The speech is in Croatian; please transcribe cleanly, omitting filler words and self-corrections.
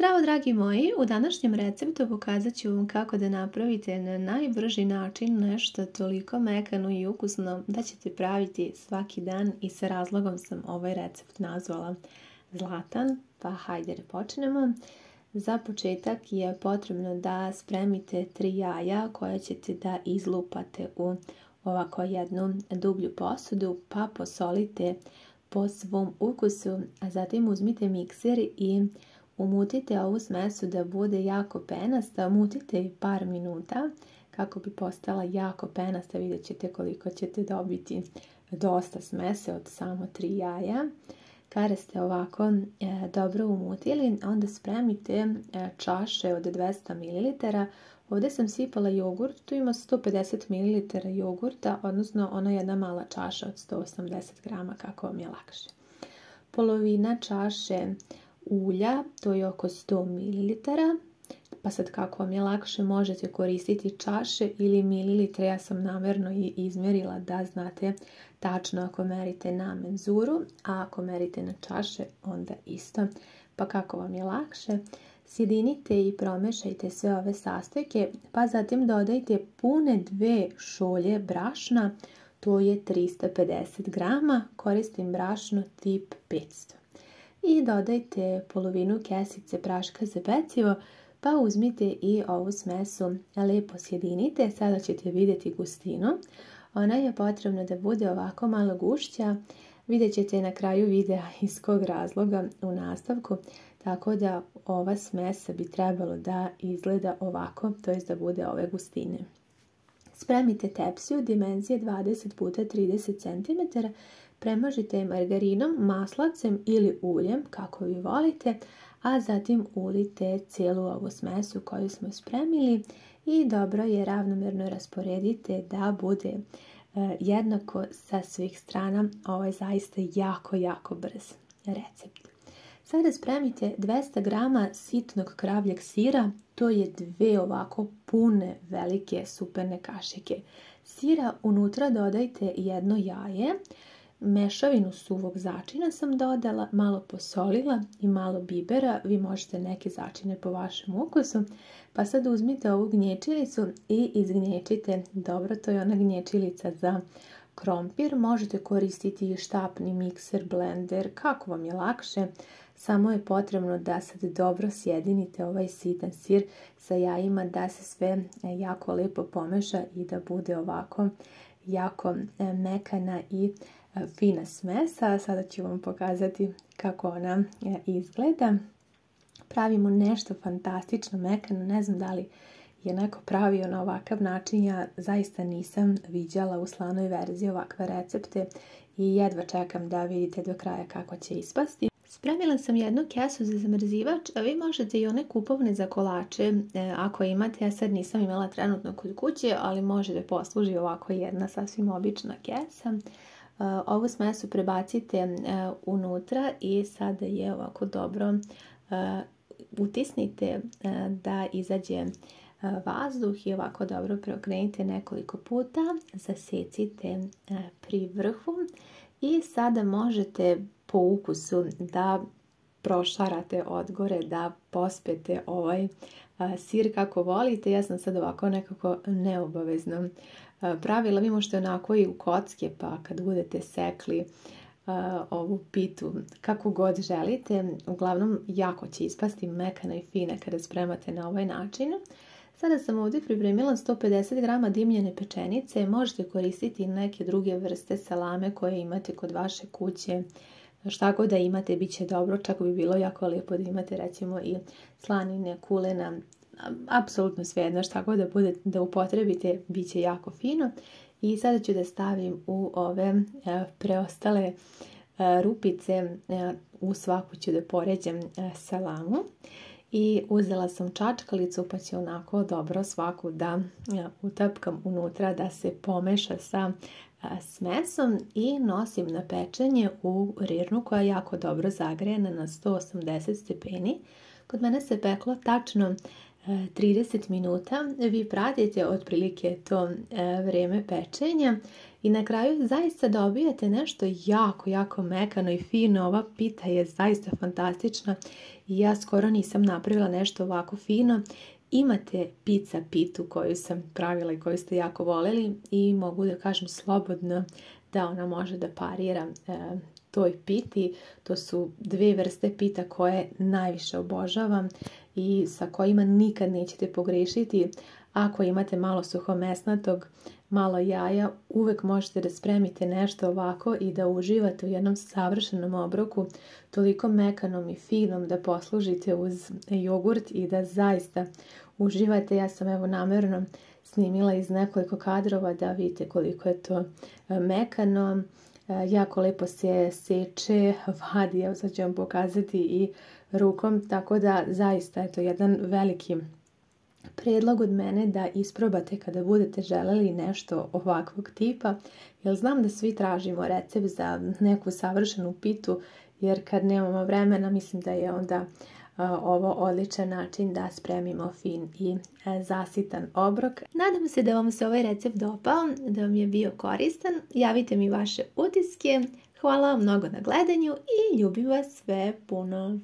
Zdravo dragi moji, u današnjem receptu pokazat ću vam kako da napravite na najbrži način nešto toliko mekano i ukusno da ćete praviti svaki dan i sa razlogom sam ovaj recept nazvala Zlatan, pa hajde da počnemo. Za početak je potrebno da spremite 3 jaja koje ćete da izlupate u ovako jednu dublju posudu, pa posolite po svom ukusu, a zatim uzmite mikser i umutite ovu smesu da bude jako penasta, umutite je par minuta kako bi postala jako penasta, vidjet ćete koliko ćete dobiti dosta smese od samo 3 jaja. Kada ste ovako dobro umutili, onda spremite čaše od 200 ml. Ovdje sam sipala jogurt, tu ima 150 ml jogurta, odnosno ona jedna mala čaša od 180 grama, kako vam je lakše. Polovina čaše ulja, to je oko 100 ml, pa sad kako vam je lakše možete koristiti čaše ili mililitre, ja sam namjerno i izmjerila da znate tačno ako merite na menzuru, a ako merite na čaše onda isto, pa kako vam je lakše. Sjedinite i promešajte sve ove sastojke, pa zatim dodajte pune 2 šolje brašna, to je 350 grama, koristim brašno tip 500. I dodajte polovinu kesice praška za pecivo, pa uzmite i ovu smesu lijepo sjedinite. Sada ćete vidjeti gustinu. Ona je potrebna da bude ovako malo gušća. Vidjet ćete na kraju videa iz kog razloga u nastavku. Tako da ova smesa bi trebalo da izgleda ovako, to jest da bude ove gustine. Spremite tepsiju dimenzije 20 x 30 cm. Premažite je margarinom, maslacem ili uljem, kako vi volite, a zatim ulite cijelu ovu smesu koju smo spremili i dobro je ravnomjerno rasporedite da bude jednako sa svih strana. Ovo je zaista jako brz recept. Sada spremite 200 grama sitnog kravljeg sira, to je 2 ovako pune velike superne kašike sira. Unutra dodajte 1 jaje, mešavinu suvog začina sam dodala, malo posolila i malo bibera, vi možete neke začine po vašem ukusu, pa sad uzmite ovu gnječilicu i izgnječite dobro, to je ona gnječilica za krompir, možete koristiti i štapni mikser, blender, kako vam je lakše, samo je potrebno da sad dobro sjedinite ovaj sitan sir sa jajima, da se sve jako lijepo pomeša i da bude ovako jako mekana i fina smesa. Sada ću vam pokazati kako ona izgleda. Pravimo nešto fantastično mekano, ne znam da li je neko pravio na ovakav način, ja zaista nisam viđala u slanoj verziji ovakve recepte i jedva čekam da vidite do kraja kako će ispasti. Spremila sam jednu kesu za zamrzivač, a vi možete i one kupovne za kolače ako imate. Ja sad nisam imala trenutno kod kuće, ali može da posluži ovako jedna sasvim obična kesa. Ovu smesu prebacite unutra i sada je ovako dobro utisnite da izađe vazduh i ovako dobro preokrenite nekoliko puta, zasecite pri vrhu i sada možete po ukusu da prošarate odgore, da pospete ovaj sir kako volite. Ja sam sad ovako nekako neobavezno pravila, vi možete onako i u kocke, pa kad budete sekli ovu pitu kako god želite, uglavnom jako će ispasti mekana i fina kada spremate na ovaj način. Sada sam ovdje pripremila 150 grama dimljene pečenice, možete koristiti neke druge vrste salame koje imate kod vaše kuće, šta god da imate bit će dobro, čak bi bilo jako lijepo da imate recimo i slanine, kulena, apsolutno svejedno, šta god da bude da upotrebite bit će jako fino. I sada ću da stavim u ove preostale rupice, u svaku ću da poređam salamu. I uzela sam čačkalicu pa ću onako dobro svaku da utapkam unutra da se pomeša sa smesom i nosim na pečenje u rirnu koja je jako dobro zagrejena na 180 stepeni. Kod mene se peklo tačno 30 minuta. Vi pratite otprilike to vrijeme pečenja i na kraju zaista dobijate nešto jako, jako mekano i fino. Ova pita je zaista fantastična i ja skoro nisam napravila nešto ovako fino. Imate pizza pitu koju sam pravila i koju ste jako voljeli i mogu da kažem slobodno da ona može da parira toj piti. To su dve vrste pita koje najviše obožavam i sa kojima nikad nećete pogrešiti. Ako imate malo suhomesnatog, malo jaja, uvek možete da spremite nešto ovako i da uživate u jednom savršenom obroku, toliko mekanom i finom da poslužite uz jogurt i da zaista uživate. Ja sam evo namjerno snimila iz nekoliko kadrova da vidite koliko je to mekano. Jako lepo se seče, vadi, evo sad ću vam pokazati i rukom, tako da zaista je to jedan veliki predlog od mene da isprobate kada budete želeli nešto ovakvog tipa, jer znam da svi tražimo recept za neku savršenu pitu, jer kad nemamo vremena mislim da je onda ovo odličan način da spremimo fin i zasitan obrok. Nadam se da vam se ovaj recept dopao, da vam je bio koristan. Javite mi vaše utiske. Hvala vam mnogo na gledanju i ljubim vas sve puno.